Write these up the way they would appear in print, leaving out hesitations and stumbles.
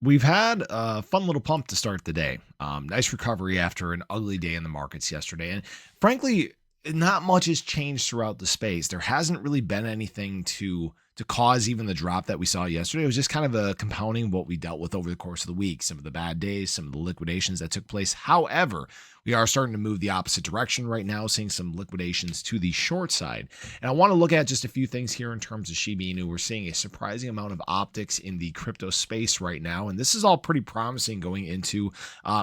We've had a fun little pump to start the day. Nice recovery after an ugly day in the markets yesterday. And frankly, not much has changed throughout the space. There hasn't really been anything to cause even the drop that we saw yesterday. It was just kind of a compounding of what we dealt with over the course of the week. Some of the bad days, some of the liquidations that took place. However, we are starting to move the opposite direction right now, seeing some liquidations to the short side. And I want to look at just a few things here in terms of Shiba Inu. We're seeing a surprising amount of optics in the crypto space right now, and this is all pretty promising going into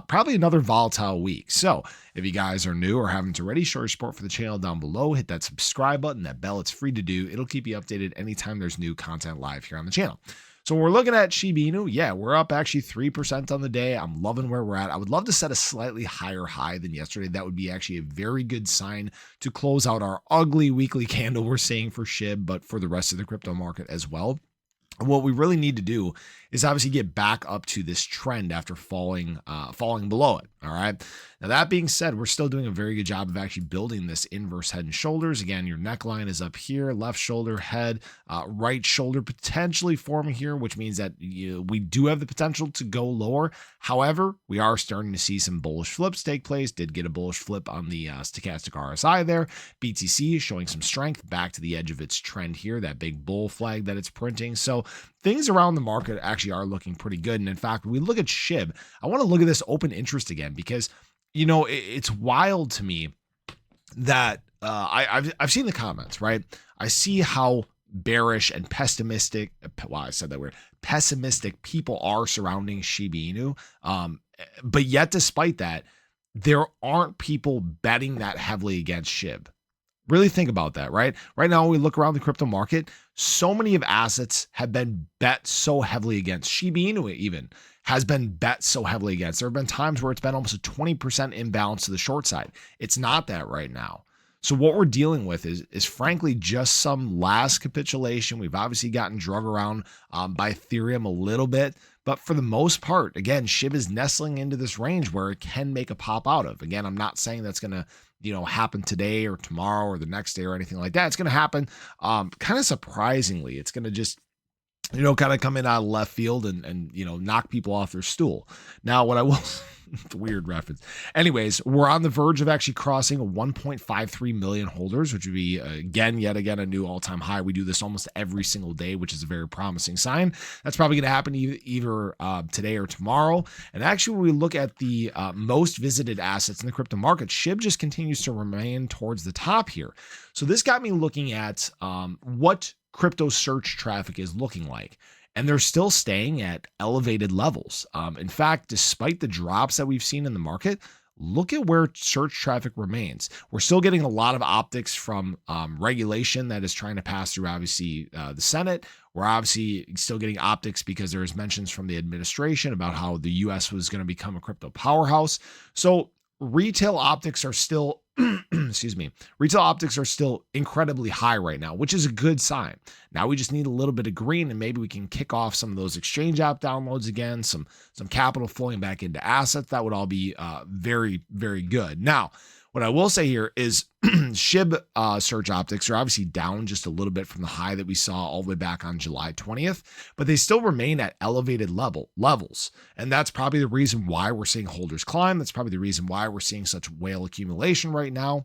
probably another volatile week. So if you guys are new or haven't already, show your support for the channel down below. Hit that subscribe button, that bell. It's free to do. It'll keep you updated anytime there's new content live here on the channel. So when we're looking at Shiba Inu, yeah, we're up actually 3% on the day. I'm loving where we're at. I would love to set a slightly higher high than yesterday. That would be actually a very good sign to close out our ugly weekly candle we're seeing for SHIB, but for the rest of the crypto market as well. What we really need to do is obviously get back up to this trend after falling below it. All right. Now, that being said, we're still doing a very good job of actually building this inverse head and shoulders. Again, your neckline is up here, left shoulder, head, right shoulder potentially forming here, which means that we do have the potential to go lower. However, we are starting to see some bullish flips take place. Did get a bullish flip on the stochastic RSI there. BTC is showing some strength back to the edge of its trend here, that big bull flag that it's printing. So things around the market actually are looking pretty good. And in fact, when we look at SHIB, I want to look at this open interest again because, it's wild to me that I've seen the comments, right? I see how bearish and pessimistic, wow, I said that weird, pessimistic people are surrounding Shiba Inu. But yet, despite that, there aren't people betting that heavily against SHIB. Really think about that, right? Right now, when we look around the crypto market, so many of assets have been bet so heavily against. Shiba Inu even has been bet so heavily against. There have been times where it's been almost a 20% imbalance to the short side. It's not that right now. So what we're dealing with is frankly just some last capitulation. We've obviously gotten drug around by Ethereum a little bit, but for the most part, again, SHIB is nestling into this range where it can make a pop out of. Again, I'm not saying that's going to happen today or tomorrow or the next day or anything like that. It's going to happen kind of surprisingly. It's going to just kind of come in out of left field and knock people off their stool. Now, what I will, it's a weird reference. Anyways, we're on the verge of actually crossing 1.53 million holders, which would be, yet again, a new all-time high. We do this almost every single day, which is a very promising sign. That's probably going to happen either today or tomorrow. And actually, when we look at the most visited assets in the crypto market, SHIB just continues to remain towards the top here. So this got me looking at what crypto search traffic is looking like. And they're still staying at elevated levels. In fact, despite the drops that we've seen in the market, look at where search traffic remains. We're still getting a lot of optics from regulation that is trying to pass through, obviously, the Senate. We're obviously still getting optics because there's mentions from the administration about how the U.S. was going to become a crypto powerhouse. So retail optics are still retail optics are still incredibly high right now, which is a good sign. Now we just need a little bit of green, and maybe we can kick off some of those exchange app downloads again, some capital flowing back into assets. That would all be very, very good. Now, what I will say here is SHIB search optics are obviously down just a little bit from the high that we saw all the way back on July 20th, but they still remain at elevated levels. And that's probably the reason why we're seeing holders climb. That's probably the reason why we're seeing such whale accumulation right now.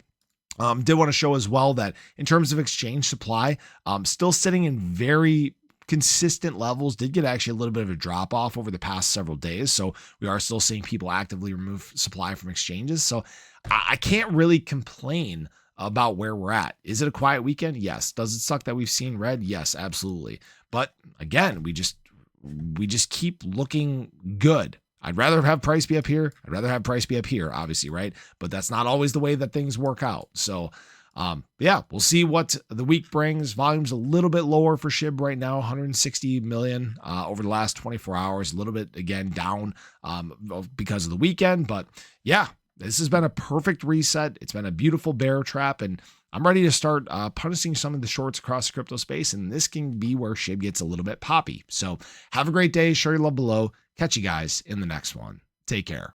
Did want to show as well that in terms of exchange supply, still sitting in very consistent levels. Did get actually a little bit of a drop off over the past several days. So we are still seeing people actively remove supply from exchanges. So I can't really complain about where we're at. Is it a quiet weekend? Yes. Does it suck that we've seen red? Yes, absolutely. But again, we just keep looking good. I'd rather have price be up here. I'd rather have price be up here, obviously, right? But that's not always the way that things work out. So yeah, we'll see what the week brings. Volume's a little bit lower for SHIB right now, 160 million over the last 24 hours, a little bit, again, down because of the weekend. But yeah, this has been a perfect reset. It's been a beautiful bear trap, and I'm ready to start punishing some of the shorts across the crypto space, and this can be where SHIB gets a little bit poppy. So have a great day. Show your love below. Catch you guys in the next one. Take care.